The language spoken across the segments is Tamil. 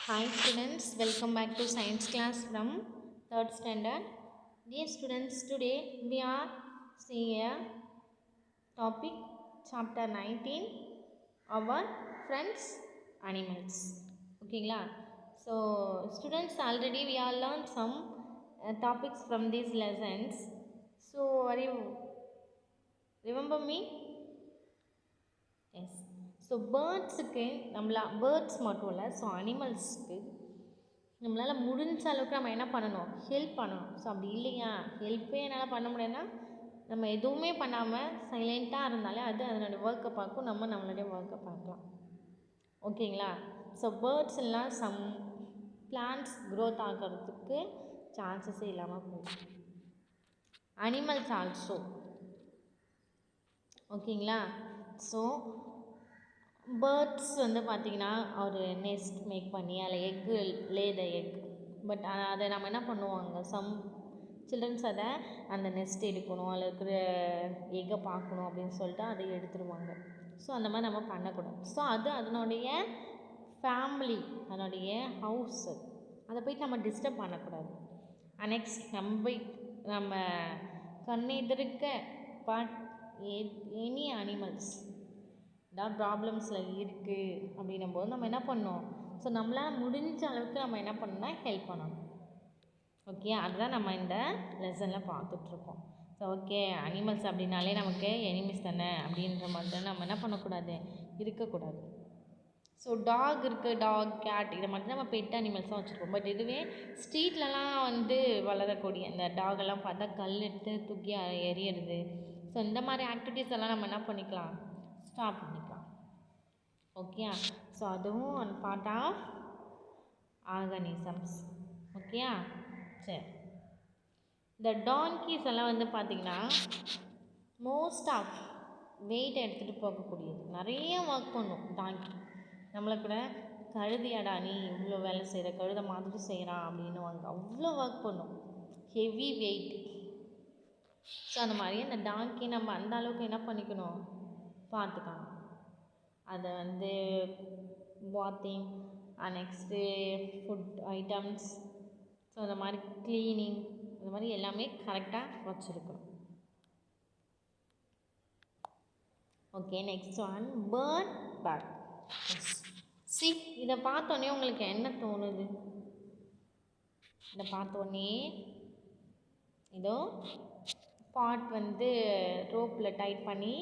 Hi students, welcome back to science class from 3rd standard. Dear students, today we are seeing a topic chapter 19, our friends animals. Okay, so students, already we are learned some topics from these lessons. So are you remember me? Yes. So பேர்ட்ஸுக்கு பேர்ட்ஸ் மட்டும் இல்லை, ஸோ அனிமல்ஸுக்கு நம்மளால் முடிஞ்ச அளவுக்கு நம்ம என்ன பண்ணணும், ஹெல்ப் பண்ணணும். ஸோ அப்படி இல்லையா, ஹெல்ப்பே என்னால் பண்ண முடியும்னா நம்ம எதுவுமே பண்ணாமல் சைலண்ட்டாக இருந்தாலே அது அதனுடைய ஒர்க்கை பார்க்கும், நம்ம நம்மளுடைய ஒர்க்கை பார்க்கலாம். ஓகேங்களா? ஸோ பேர்ட்ஸ் எல்லாம் சம் பிளான்ட்ஸ் க்ரோத் ஆகிறதுக்கு சான்சஸே இல்லாமல் போகும். Animals also. ஓகேங்களா? ஸோ பேர்ட்ஸ் வந்து பார்த்திங்கன்னா ஒரு நெஸ்ட் மேக் பண்ணி அதில் egg lay the egg. But அதை நம்ம என்ன பண்ணுவாங்க, சம் சில்ட்ரன்ஸ் அதை அந்த நெஸ்ட் எடுக்கணும், அதில் இருக்கிற எக்கை பார்க்கணும் அப்படின்னு சொல்லிட்டு அதை எடுத்துருவாங்க. ஸோ அந்த மாதிரி நம்ம பண்ணக்கூடாது. ஸோ அது அதனுடைய ஃபேமிலி, அதனுடைய ஹவுஸு, அதை போய்ட்டு நம்ம டிஸ்டர்ப் பண்ணக்கூடாது. நெக்ஸ்ட் நம்ம கண்ணெதிர்க்க எனி அனிமல்ஸ் ஏதாவது ப்ராப்ளம்ஸில் இருக்குது அப்படின்னும் போது நம்ம என்ன பண்ணோம், ஸோ நம்மளால் முடிஞ்ச அளவுக்கு நம்ம என்ன பண்ணணும்னா ஹெல்ப் பண்ணணும். ஓகே, அதுதான் நம்ம இந்த லெசனில் பார்த்துட்ருக்கோம். ஸோ ஓகே, அனிமல்ஸ் அப்படின்னாலே நமக்கு எனிமீஸ் தானே அப்படின்ற மாதிரி நம்ம என்ன பண்ணக்கூடாது, இருக்கக்கூடாது. ஸோ டாக் இருக்குது, டாக் கேட் இதை மட்டும் நம்ம பெட் அனிமல்ஸாக வச்சுருக்கோம். பட் இதுவே ஸ்ட்ரீட்லலாம் வந்து வளரக்கூடிய இந்த டாகெல்லாம் பார்த்தா கல் எடுத்து தூக்கி எறியிறது. ஸோ இந்த மாதிரி ஆக்டிவிட்டீஸ் எல்லாம் நம்ம என்ன பண்ணிக்கலாம், ஸ்டாப் பண்ணிக்கலாம். ஓகே, ஸோ அதுவும் one part of organisms. Okay, சரி. இந்த டான்கீஸ் எல்லாம் வந்து பார்த்திங்கன்னா மோஸ்ட் ஆஃப் வெயிட் எடுத்துகிட்டு போகக்கூடியது, நிறைய ஒர்க் பண்ணும் டான்கி. நம்மளை கூட கழுதியாடா நீ இவ்வளோ வேலை செய்கிற, கழுதை மாதிரி செய்கிறான் அப்படின்னு வாங்க, அவ்வளோ ஒர்க் பண்ணும், ஹெவி வெயிட். ஸோ அந்த மாதிரி அந்த டாங்கி நம்ம அந்த அளவுக்கு என்ன பண்ணிக்கணும், பார்த்துக்கணும். அதை வந்து bathing, next food items, so அந்த மாதிரி க்ளீனிங், இந்த மாதிரி எல்லாமே கரெக்டாக வச்சுருக்கணும். ஓகே, நெக்ஸ்ட் ஒன் பேர்ட் பேக். சி, இதை பார்த்தோன்னே உங்களுக்கு என்ன தோணுது? இதை பார்த்தோன்னே இதோ பாட் வந்து ரோப்பில் டைட் பண்ணி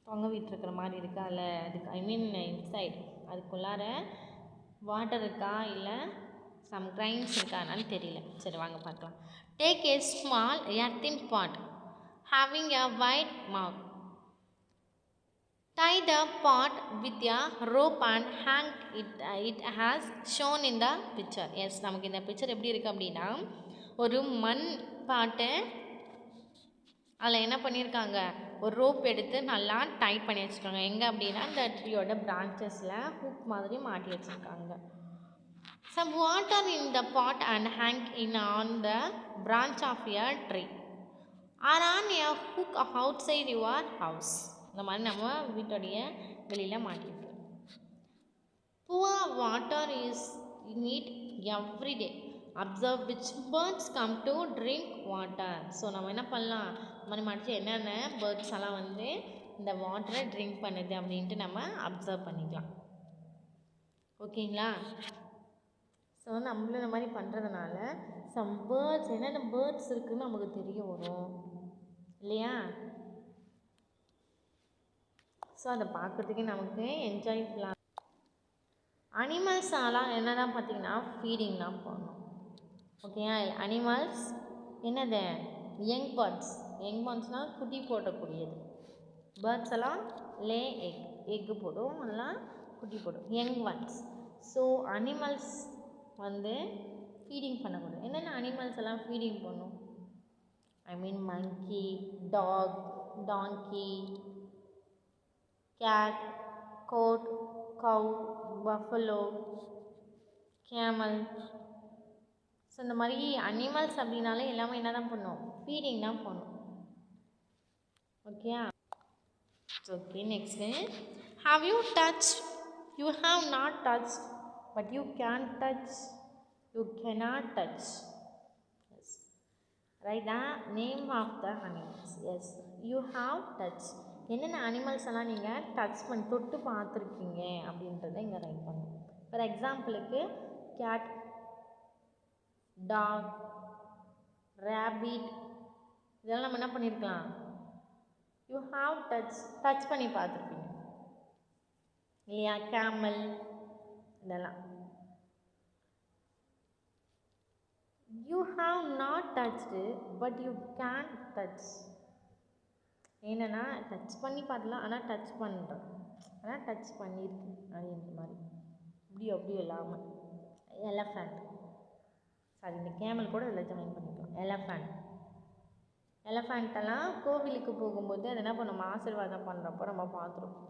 தொங்க விட்டுருக்கிற மாதிரி இருக்கா, இல்லை அதுக்கு இன்சைட் அதுக்குள்ளார வாட்டர் இருக்கா இல்லை சம் கிரைன்ஸ் இருக்கான்னு தெரியல. சரி வாங்க பார்க்கலாம். Take a small earthen pot having a wide mouth. Tie the pot with a rope and hang it has shown in the picture. Yes, நமக்கு இந்த பிக்சர் எப்படி இருக்குது அப்படின்னா, ஒரு மண் பாட்டை அதில் என்ன பண்ணியிருக்காங்க, ஒரு ரோப் எடுத்து நல்லா டைட் பண்ணி வச்சுருக்காங்க. எங்கே அப்படின்னா இந்த ட்ரீயோட பிரான்ச்சஸில் ஹூக் மாதிரி மாட்டி வச்சுருக்காங்க. Some water in the pot and hang in on the branch of a tree or on a hook outside your house. இந்த மாதிரி நம்ம வீட்டுடைய வெளியில் மாட்டிருக்கோம். Pour water is in it every day. Observe which birds come to drink water. So நம்ம என்ன பண்ணலாம், மாதிரி மாட்டி என்னென்ன பேர்ட்ஸ் எல்லாம் வந்து இந்த வாட்டரை ட்ரிங்க் பண்ணுது அப்படின்ட்டு நம்ம அப்சர்வ் பண்ணிக்கலாம். ஓகேங்களா? ஸோ நம்மளும் இந்த மாதிரி பண்ணுறதுனால சம் பேர்ட்ஸ், என்னென்ன பேர்ட்ஸ் இருக்குதுன்னு நமக்கு தெரிய வரும் இல்லையா? ஸோ அதை பார்க்குறதுக்கு நமக்கு என்ஜாய் பண்ணலாம். அனிமல்ஸாலாம் என்ன தான் பார்த்திங்கன்னா ஃபீடிங் தான் பண்ணணும். ஓகே, அனிமல்ஸ் என்னது, யங் பேர்ட்ஸ்னால் குட்டி போடக்கூடியது. பேர்ட்ஸ் எல்லாம் லே எக்கு போடும், அதெல்லாம் குட்டி போடும், யங் ஒன்ஸ். ஸோ அனிமல்ஸ் வந்து ஃபீடிங் பண்ணக்கூடாது. என்னென்ன அனிமல்ஸ் எல்லாம் ஃபீடிங் பண்ணும், I mean monkey, dog, donkey, cat, goat, cow, buffalo, camel. So இந்த மாதிரி அனிமல்ஸ் அப்படின்னாலே எல்லாமே என்ன தான் பண்ணும், ஃபீடிங் தான் பண்ணும். Okay, okay. Next, have not touched but you can touch, you cannot touch. Yes. Write the name of the animals. Yes, you have touch. என்னென்ன அனிமல்ஸ் எல்லாம் நீங்கள் டச் பண்ணி தொட்டு பார்த்துருக்கீங்க அப்படின்றத இங்கே ரைட் பண்ணும். ஃபார் எக்ஸாம்பிளுக்கு கேட், டாக், ரேபிட் இதெல்லாம் நம்ம என்ன பண்ணியிருக்கலாம், யூ ஹாவ் டச் பண்ணி பார்த்துருப்பீங்க இல்லையா. கேமல் இதெல்லாம் you have not touched but you can touch. என்னன்னா டச் பண்ணி பார்க்கலாம், ஆனால் டச் பண்ணுறோம், ஆனால் டச் பண்ணியிருக்கு அப்படின்ற மாதிரி அப்படி இல்லாமல். எலஃபண்ட், சாரி இந்த கேமல் கூட இதில் ஜாயின் பண்ணிக்கலாம். எலஃபண்ட்டெல்லாம் கோவிலுக்கு போகும்போது அது என்ன பண்ணும், ஆசீர்வாதம் பண்ணுறப்போ நம்ம பார்த்துருவோம்.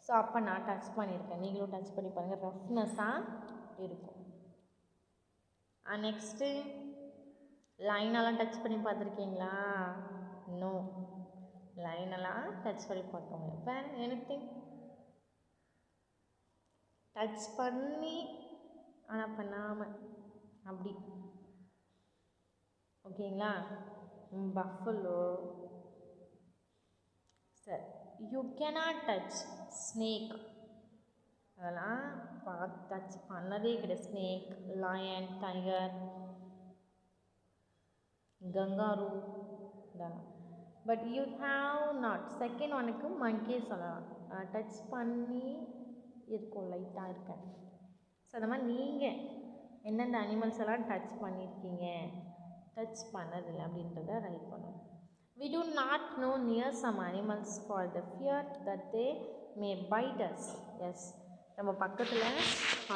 ஸோ அப்போ நான் டச் பண்ணியிருக்கேன், நீங்களும் டச் பண்ணி பாருங்கள், ரஃப்னஸ்ஸாக இருக்கும். நெக்ஸ்ட்டு லைனெல்லாம் டச் பண்ணி பார்த்துருக்கீங்களா? நோ, லைனெல்லாம் டச் பண்ணி பார்க்கோங்க. வேறு எனிதிங் டச் பண்ணி ஆனால் பண்ணாமல் அப்படி ஓகேங்களா. Buffalo sir, you cannot touch snake, அதெல்லாம் டச் பண்ணதே கிடையாது. ஸ்னேக், லயன், டைகர், கங்காரு இதெல்லாம். But you have not. Second ஒனுக்கு மங்கி சொல்லலாம், டச் பண்ணி இருக்கும், லைட்டாக இருக்கேன். ஸோ அந்த மாதிரி நீங்கள் எந்தெந்த அனிமல்ஸ் எல்லாம் டச் பண்ணியிருக்கீங்க, டச் பண்ணதில்லை அப்படின்றத ரைட் பண்ணுவோம். We do not know near some animals for the fear that they may bite us. Yes, நம்ம பக்கத்தில்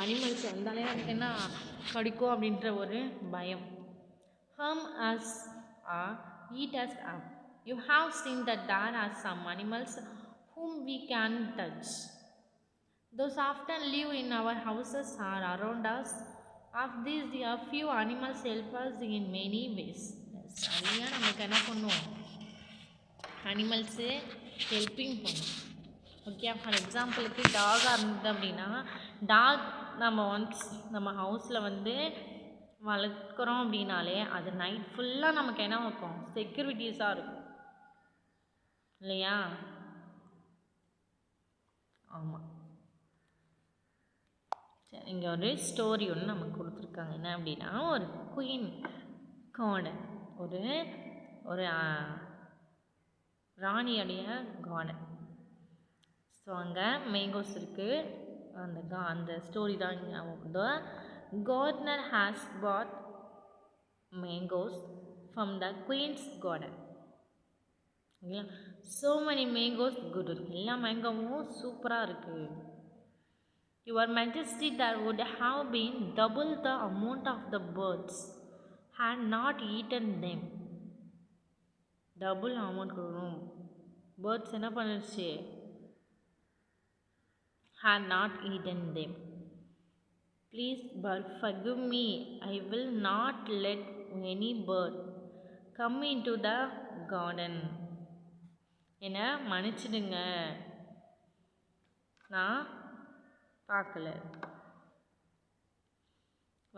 அனிமல்ஸ் வந்தாலே என்ன கடிக்கும் அப்படின்ற ஒரு பயம். Harm us or eat us up. You have seen that there are some animals whom we can touch. Those often live in our houses or around us. Of these, a few animals help us in many ways. சரியாக நமக்கு என்ன பண்ணுவோம், அனிமல்ஸு ஹெல்ப்பிங் பண்ணும். ஓகே, ஃபார் எக்ஸாம்பிளுக்கு டாகாக இருந்தது அப்படின்னா, டாக் நம்ம ஹவுஸில் வளர்க்குறோம் அப்படின்னாலே அது நைட் ஃபுல்லாக நமக்கு என்ன இருக்கும், செக்யூரிட்டிஸாக இருக்கும் இல்லையா. ஆமாம், சரி, இங்கே ஒரு ஸ்டோரி ஒன்று நமக்கு கொடுத்துருக்காங்க. என்ன அப்படின்னா, ஒரு குயின் கார்டன், ஒரு ராணியுடைய கார்டன். ஸோ அங்கே மேங்கோஸ் இருக்குது. அந்த ஸ்டோரி தான் இங்கே. Gardener has bought mangoes from the queen's garden. ஓகேங்களா. So many mangoes, good. எல்லா மேங்கோவும் சூப்பராக இருக்குது. Your Majesty, there would have been double the amount of the birds had not eaten them. Double amount கொடுக்கணும். பேர்ட்ஸ் என்ன பண்ணிடுச்சு, had not eaten them. Please but forgive me, I will not let any bird come into the garden. என்னை மன்னிச்சிடுங்க, நான்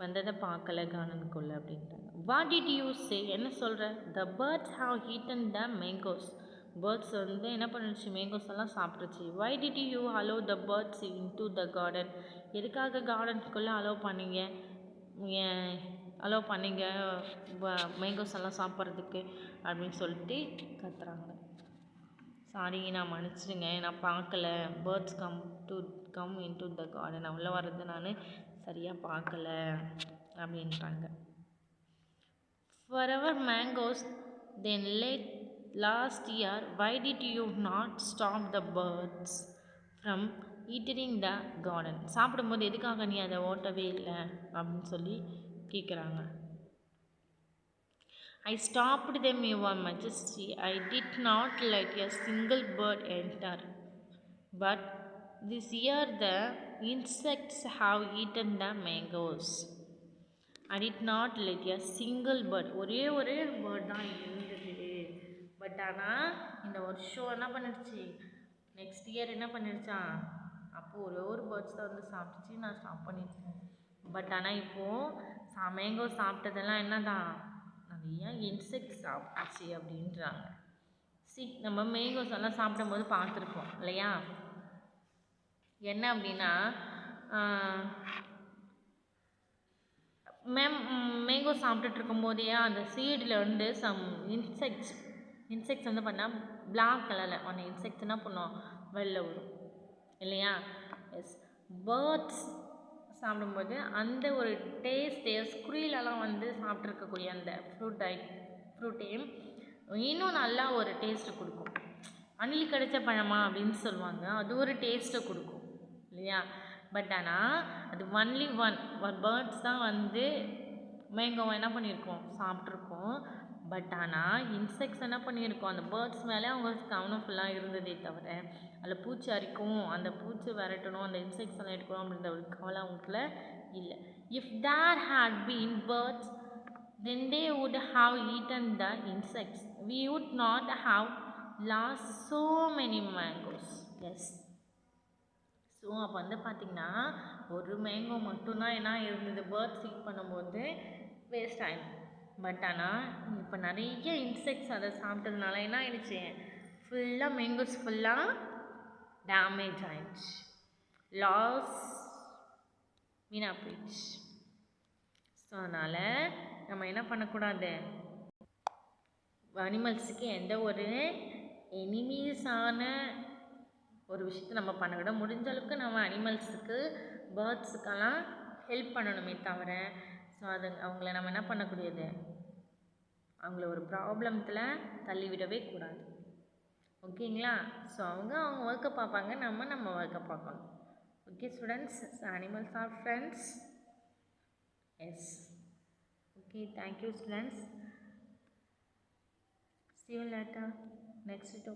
வந்ததை பார்க்கல கார்டனுக்குள்ளே அப்படின்ட்டாங்க. வாட் டிட் யூ சே, என்ன சொல்கிற? The birds have eaten the mangoes. Birds என்ன பண்ணிடுச்சு, மேங்கோஸ் எல்லாம் சாப்பிட்ருச்சு. Why did you allow the birds into the garden. எதுக்காக கார்டனுக்குள்ளே அலோவ் பண்ணீங்க மேங்கோஸ் எல்லாம் சாப்பிட்றதுக்கு அப்படின்னு சொல்லிட்டு கத்துறாங்க. சாரி, நான் மன்னிச்சிடுங்க, நான் பார்க்கல. Birds come in to the garden, நான் உள்ளே வர்றது நான் சரியாக பார்க்கல அப்படின்றாங்க. Forever mangoes then last year, why did you not stop the birds from eating the garden? சாப்பிடும்போது எதுக்காக நீ அதை ஓட்டவே இல்லை அப்படின்னு சொல்லி கேட்குறாங்க. I stopped them, Your Majesty. I did not let a single bird enter. But this year the insects have eaten the mangoes. I did not let a single bird. ஒரே பேர்ட் தான் இருந்தது. பட் ஆனால் இந்த வருஷம் என்ன பண்ணிடுச்சு, நெக்ஸ்ட் இயர் என்ன பண்ணிடுச்சான், அப்போது ஒரே ஒரு பேர்ட்ஸ் தான் வந்து சாப்பிட்டுச்சு, நான் ஸ்டாப் பண்ணிட்டேன். பட் ஆனால் இப்போது மேங்கோ சாப்பிட்டதெல்லாம் என்ன தான் நிறையா இன்செக்ட்ஸ் சாப்பிட்டுச்சு அப்படின்றாங்க. நம்ம மேங்கோஸ் எல்லாம் சாப்பிடும்போது பார்த்துருக்கோம் இல்லையா? என்ன அப்படின்னா மேங்கோ சாப்பிட்டுட்டு இருக்கும்போதே அந்த சீடில் வந்து சம் இன்செக்ட்ஸ் வந்து பண்ணால் பிளாக் கலரில் அந்த இன்செக்ட்ஸ் என்ன பண்ணும், வெளில வரும் இல்லையா? எஸ், பேர்ட்ஸ் சாப்பிடும்போது அந்த ஒரு டேஸ்ட்டே ஸ்குரிலெலாம் வந்து சாப்பிட்ருக்கக்கூடிய அந்த ஃப்ரூட்டையும் இன்னும் நல்லா ஒரு டேஸ்ட்டு கொடுக்கும். அணில் கிடைச்ச பழமா அப்படின்னு சொல்லுவாங்க, அது ஒரு டேஸ்ட்டை கொடுக்கும் இல்லையா? பட் ஆனால் அது ஒன்லி ஒரு பேர்ட்ஸ் தான் வந்து மேங்கோவை என்ன பண்ணியிருக்கோம், சாப்பிட்ருக்கோம். பட் ஆனால் இன்செக்ட்ஸ் என்ன பண்ணியிருக்கோம், அந்த பேர்ட்ஸ் மேலே அவங்க கவனம் ஃபுல்லாக இருந்ததே தவிர அதில் பூச்சி அரிக்கும், அந்த பூச்சி விரட்டணும், அந்த இன்செக்ட்ஸ் எல்லாம் எடுக்கணும் அப்படின்ற ஒரு கவலை அவங்களுக்குள்ள இல்லை. If there had been birds then they would have eaten the insects. We would not have lost so many mangoes. Yes. So அப்போ வந்து பார்த்திங்கன்னா ஒரு மேங்கோ மட்டும்தான் என்ன இருந்தது, பேர்ட்ஸ் ஈட் பண்ணும்போது வேஸ்ட் ஆகிடும். பட் ஆனால் இப்போ நிறைய இன்செக்ட்ஸ் அதை சாப்பிட்டதுனால என்ன ஆயிடுச்சு, ஃபுல்லாக மேங்கோஸ் ஃபுல்லாக டேமேஜ் ஆயிடுச்சு, லாஸ் வீணாக போயிடுச்சு. ஸோ அதனால் நம்ம என்ன பண்ணக்கூடாது, அனிமல்ஸுக்கு எந்த ஒரு எனிமீஸான ஒரு விஷயத்தை நம்ம பண்ணக்கூட, முடிஞ்ச அளவுக்கு நம்ம அனிமல்ஸுக்கு பேர்ட்ஸுக்கெல்லாம் ஹெல்ப் பண்ணணுமே தவிர ஸோ அது அவங்கள நம்ம என்ன பண்ணக்கூடியது, அவங்கள ஒரு ப்ராப்ளத்தில் தள்ளிவிடவே கூடாது. ஓகேங்களா? ஸோ அவங்க ஒர்க்கை பார்ப்பாங்க, நம்ம ஒர்க்கை பார்க்கணும். Okay students, animals are friends. Yes. Okay, thank you students. See you later. Next topic.